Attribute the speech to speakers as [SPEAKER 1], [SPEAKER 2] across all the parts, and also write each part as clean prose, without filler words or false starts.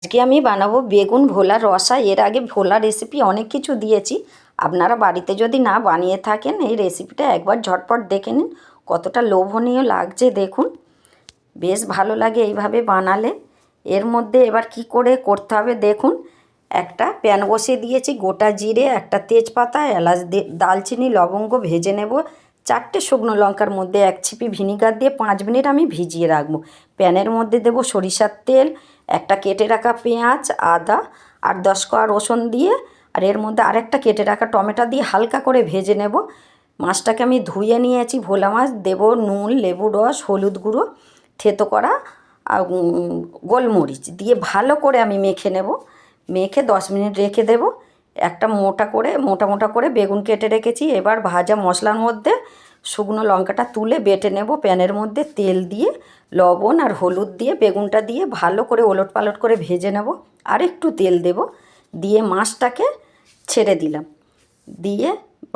[SPEAKER 1] আজকে আমি বানাবো বেগুন ভোলা রসা। এর আগে ভোলা রেসিপি অনেক কিছু দিয়েছি। আপনারা বাড়িতে যদি না বানিয়ে থাকেন এই রেসিপিটা একবার ঝটপট দেখে নিন, কতটা লোভনীয় লাগছে দেখুন। বেশ ভালো লাগে এইভাবে বানালে। এর মধ্যে এবার কি করে করতে হবে দেখুন। একটা প্যান বসিয়ে দিয়েছি, গোটা জিরে, একটা তেজপাতা, এলাচ, দালচিনি, লবঙ্গ ভেজে নেব। 4টে শুকনো লঙ্কার মধ্যে 1 ছিপি ভিনিগার দিয়ে 5 মিনিট আমি ভিজিয়ে রাখবো। প্যানের মধ্যে দেব সরিষার তেল, একটা কেটে রাখা পেঁয়াজ, আদা আর 10 কোয়া রসুন দিয়ে, আর এর মধ্যে আরেকটা কেটে রাখা টমেটো দিয়ে হালকা করে ভেজে নেব। মাছটাকে আমি ধুয়ে নিয়েছি, ভোলা মাছ। দেব নুন, লেবু রস, হলুদ গুঁড়ো, থেতো করা আর গোলমরিচ দিয়ে ভালো করে আমি মেখে নেব। মেখে 10 মিনিট রেখে দেব। একটা মোটা মোটা করে বেগুন কেটে রেখেছি। এবার ভাজা মশলার মধ্যে শুকনো লঙ্কাটা তুলে বেটে নেব। প্যানের মধ্যে তেল দিয়ে লবণ আর হলুদ দিয়ে বেগুনটা দিয়ে ভালো করে ওলট পালট করে ভেজে নেব। আর একটু তেল দেব, দিয়ে মাছটাকে ছেড়ে দিলাম, দিয়ে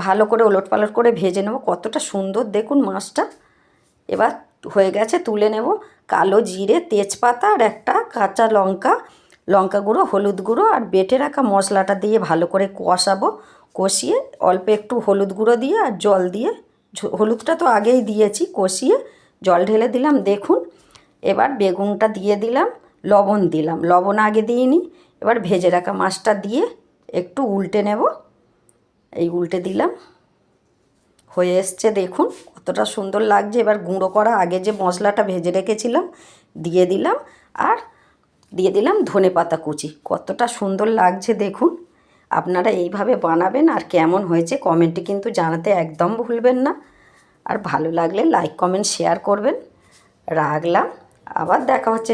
[SPEAKER 1] ভালো করে ওলট পালট করে ভেজে নেব। কতটা সুন্দর দেখুন মাছটা। এবার হয়ে গেছে, তুলে নেব। কালো জিরে, তেজপাতা আর একটা কাঁচা লঙ্কা, লঙ্কা গুঁড়ো, হলুদ গুঁড়ো আর বেটে রাখা মশলাটা দিয়ে ভালো করে কষাবো। কষিয়ে অল্প একটু হলুদ গুঁড়ো দিয়ে আর জল দিয়ে, হলুদটা তো আগেই দিয়েছি, কষিয়ে জল ঢেলে দিলাম দেখুন। এবার বেগুনটা দিয়ে দিলাম, লবণ দিলাম, লবণ আগে দিইনি। এবার ভেজে রাখা মাছটা দিয়ে একটু উল্টে নেব। এই উল্টে দিলাম, হয়ে এসছে দেখুন কতটা সুন্দর লাগছে। এবার গুঁড়ো করা আগে যে মশলাটা ভেজে রেখেছিলাম দিয়ে দিলাম, আর দিয়ে দিলাম ধনেপাতা কুচি। কতটা সুন্দর লাগছে দেখুন। আপনারা এইভাবে বানাবেন, আর কেমন হয়েছে কমেন্টে কিন্তু জানাতে একদম ভুলবেন না। আর ভালো লাগলে লাইক, কমেন্ট, শেয়ার করবেন। রাখলাম, আবার দেখা হচ্ছে।